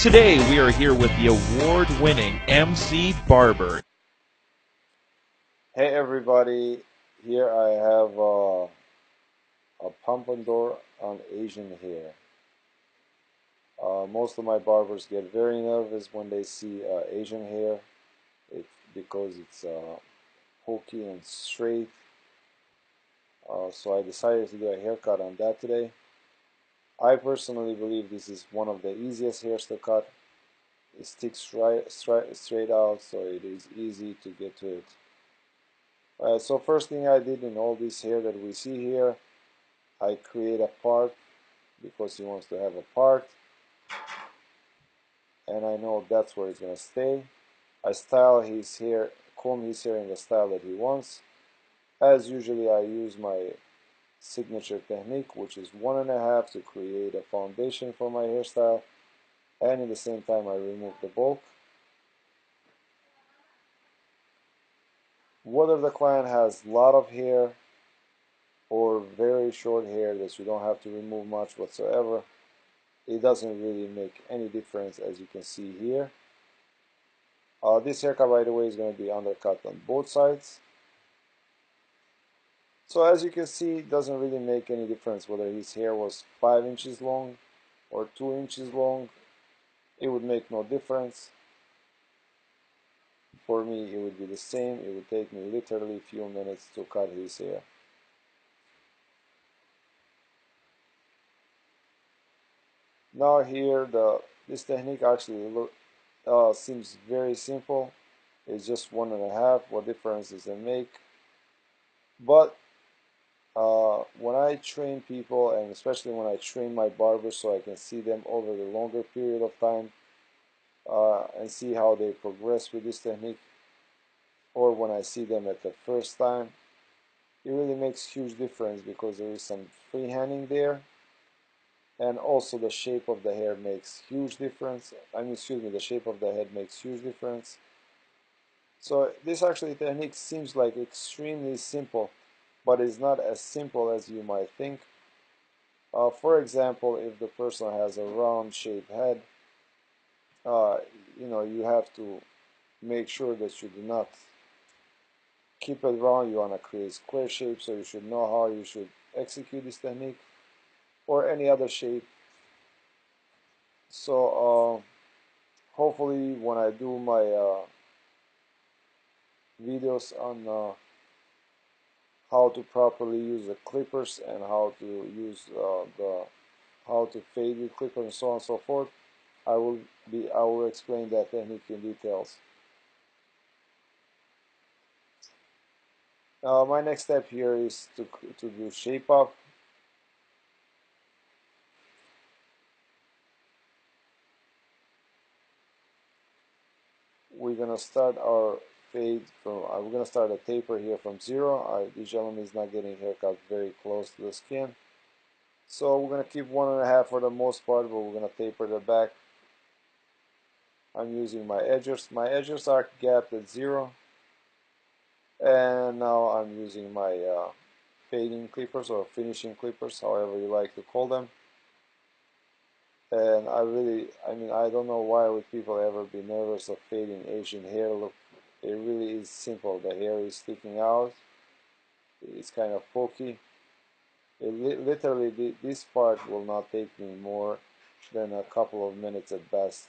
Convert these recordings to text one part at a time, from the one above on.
Today we are here with the award-winning MC Barber. Hey everybody, here I have a pompadour on Asian hair. Most of my barbers get very nervous when they see Asian hair because it's pokey and straight. So I decided to do a haircut on that today. I personally believe this is one of the easiest hairs to cut. It sticks straight out, so it is easy to get to it. So first thing I did in all this hair that we see here, I create a part because he wants to have a part, and I know that's where it's going to stay. I style his hair, comb his hair in the style that he wants. As usually, I use my signature technique, which is 1.5 to create a foundation for my hairstyle, and at the same time I remove the bulk. Whether the client has a lot of hair or very short hair that you don't have to remove much whatsoever, it doesn't really make any difference, as you can see here. This haircut, by the way, is going to be undercut on both sides. So as you can see, it doesn't really make any difference whether his hair was 5 inches long or 2 inches long. It would make no difference. For me, it would be the same. It would take me literally a few minutes to cut his hair. Now here, this technique actually seems very simple. It's just 1.5. What difference does it make? But when I train people, and especially when I train my barbers so I can see them over the longer period of time and see how they progress with this technique, or when I see them at the first time, it really makes huge difference because there is some freehanding there, and also the shape of the hair makes huge difference. Excuse me, the shape of the head makes huge difference. So this actually technique seems like extremely simple, but it's not as simple as you might think. For example, if the person has a round shaped head, uh, you have to make sure that you do not keep it round. You want to create square shape, so you should know how you should execute this technique, or any other shape. So hopefully when I do my videos on how to properly use the clippers and how to use the how to fade with clippers and so on and so forth, I will explain that technique in details. My next step here is to do shape up. We're gonna start our fade from. We're gonna start a taper here from 0. This gentleman is not getting haircut very close to the skin, so we're gonna keep 1.5 for the most part, but we're gonna taper the back. I'm using my edgers. My edgers are gapped at 0, and now I'm using my fading clippers or finishing clippers, however you like to call them. And I don't know why would people ever be nervous of fading Asian hair. Look, it really is simple. The hair is sticking out. It's kind of pokey. Literally, this part will not take me more than a couple of minutes at best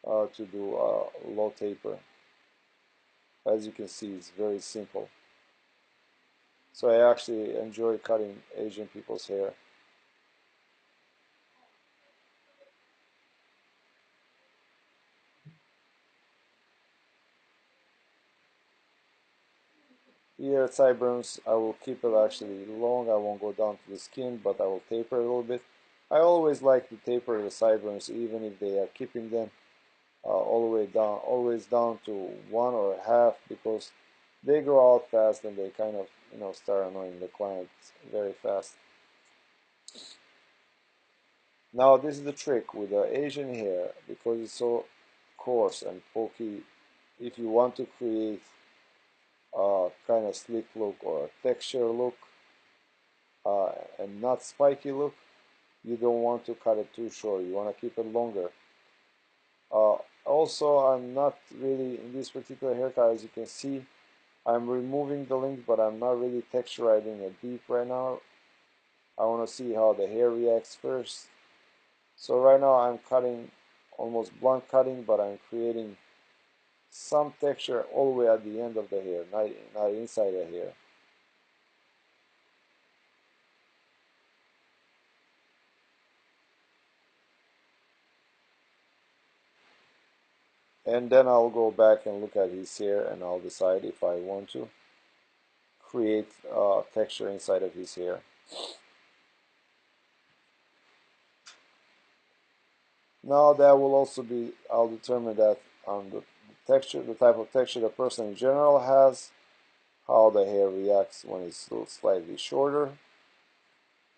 to do a low taper. As you can see, it's very simple. So I actually enjoy cutting Asian people's hair. Here at sideburns, I will keep it actually long. I won't go down to the skin, but I will taper a little bit. I always like to taper the sideburns, even if they are keeping them all the way down, always down to 1 or a half, because they grow out fast and they kind of, start annoying the clients very fast. Now, this is the trick with the Asian hair, because it's so coarse and pokey. If you want to create a kind of slick look or a texture look, and not spiky look, you don't want to cut it too short. You want to keep it longer. Uh, Also, I'm not really in this particular haircut, as you can see. I'm removing the link, but I'm not really texturizing it deep right now. I want to see how the hair reacts first. So right now I'm cutting almost blunt cutting, but I'm creating some texture all the way at the end of the hair, not inside the hair. And then I'll go back and look at his hair and I'll decide if I want to create texture inside of his hair. Now that will also be, I'll determine that on the texture, the type of texture the person in general has, how the hair reacts when it's still slightly shorter,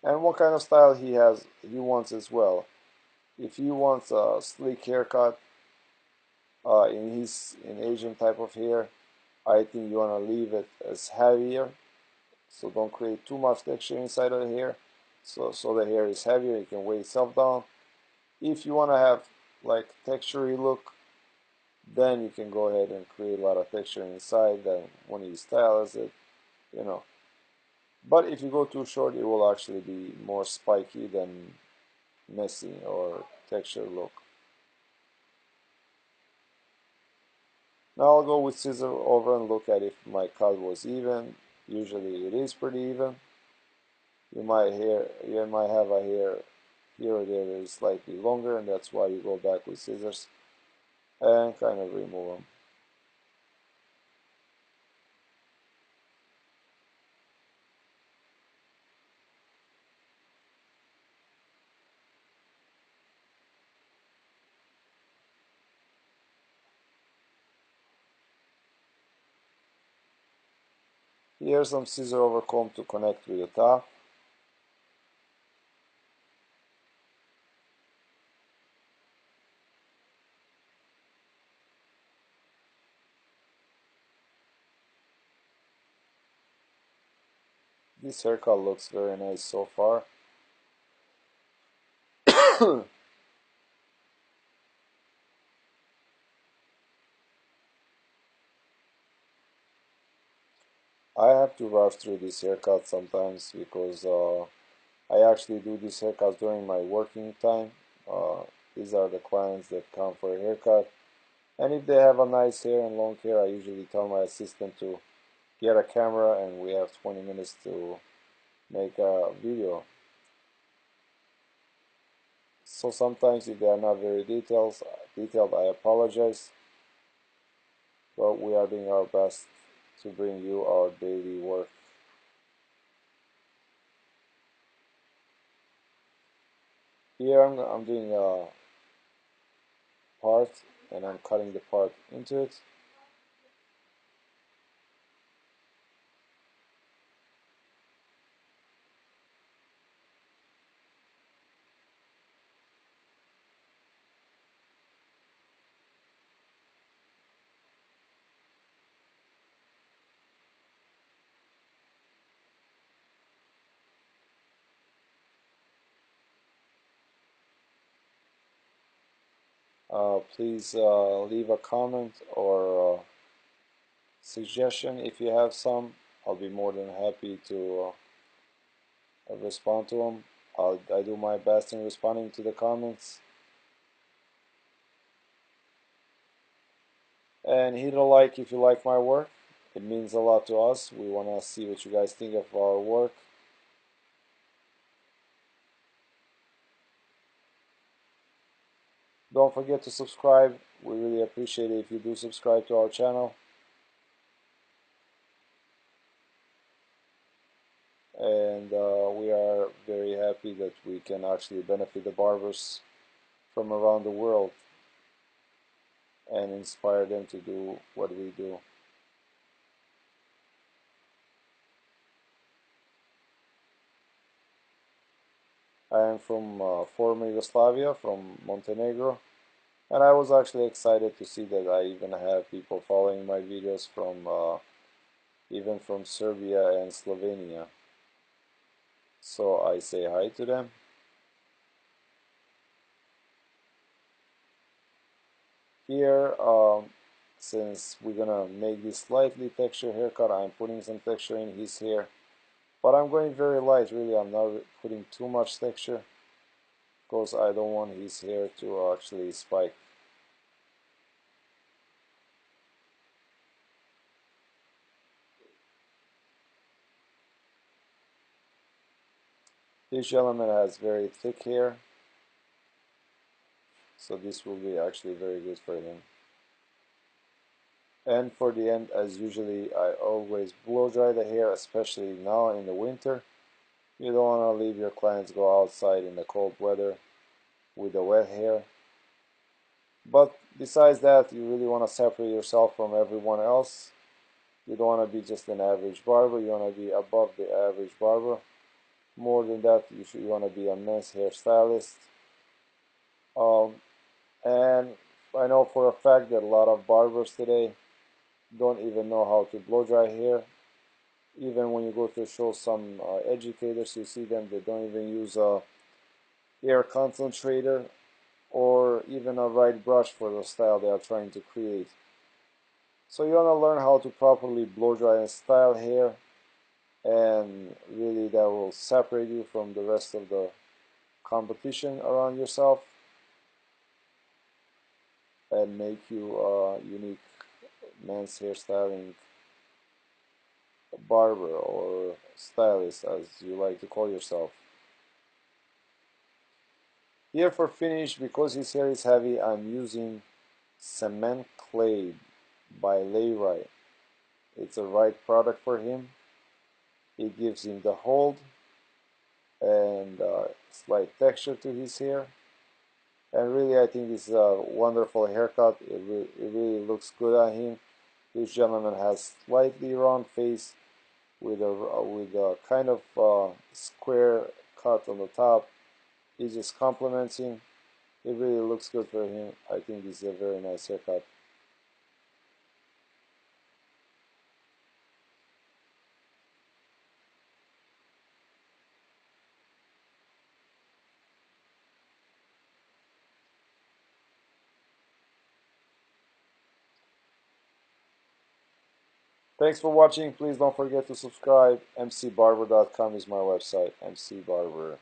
and what kind of style he wants as well. If he wants a sleek haircut in Asian type of hair, I think you want to leave it as heavier, so don't create too much texture inside of the hair. So the hair is heavier, it can weigh itself down. If you want to have like textury look, then you can go ahead and create a lot of texture inside. Then when you stylize it, you know. But if you go too short, it will actually be more spiky than messy or texture look. Now I'll go with scissor over and look at if my cut was even. Usually it is pretty even. You might have a hair here or there that is slightly longer, and that's why you go back with scissors and kind of remove them. Here's some scissor over comb to connect with the top. This haircut looks very nice so far. I have to rush through this haircut sometimes because I actually do these haircuts during my working time. Uh, these are the clients that come for a haircut. And if they have a nice hair and long hair, I usually tell my assistant to get a camera and we have 20 minutes to make a video. So sometimes if they are not very detailed, I apologize. But we are doing our best to bring you our daily work. Here I'm doing a part and I'm cutting the part into it. Please leave a comment or suggestion if you have some. I'll be more than happy to respond to them. I do my best in responding to the comments. And hit a like if you like my work. It means a lot to us. We want to see what you guys think of our work. Don't forget to subscribe. We really appreciate it if you do subscribe to our channel. And we are very happy that we can actually benefit the barbers from around the world and inspire them to do what we do. I am from former Yugoslavia, from Montenegro, and I was actually excited to see that I even have people following my videos from even from Serbia and Slovenia. So I say hi to them. Here, since we're gonna make this slightly texture haircut, I'm putting some texture in his hair, but I'm going very light. Really, I'm not putting too much texture because I don't want his hair to actually spike. This gentleman has very thick hair, so this will be actually very good for him. And for the end, as usually, I always blow dry the hair, especially now in the winter. You don't want to leave your clients go outside in the cold weather with the wet hair. But besides that, you really want to separate yourself from everyone else. You don't want to be just an average barber. You want to be above the average barber. More than that, you want to be a men's hairstylist. Um, and I know for a fact that a lot of barbers today don't even know how to blow dry hair. Even when you go to show some educators, you see them, they don't even use a hair concentrator or even a right brush for the style they are trying to create. So you want to learn how to properly blow dry and style hair, and really that will separate you from the rest of the competition around yourself and make you a unique men's hairstyling barber or stylist, as you like to call yourself. Here for finish, because his hair is heavy, I'm using cement clay by Layright. It's a right product for him. It gives him the hold and slight texture to his hair. And really, I think this is a wonderful haircut. It really looks good on him. This gentleman has slightly round face with a kind of square cut on the top. It just complements him. It really looks good for him. I think this is a very nice haircut. Thanks for watching. Please don't forget to subscribe. mcbarber.com is my website. MC Barber.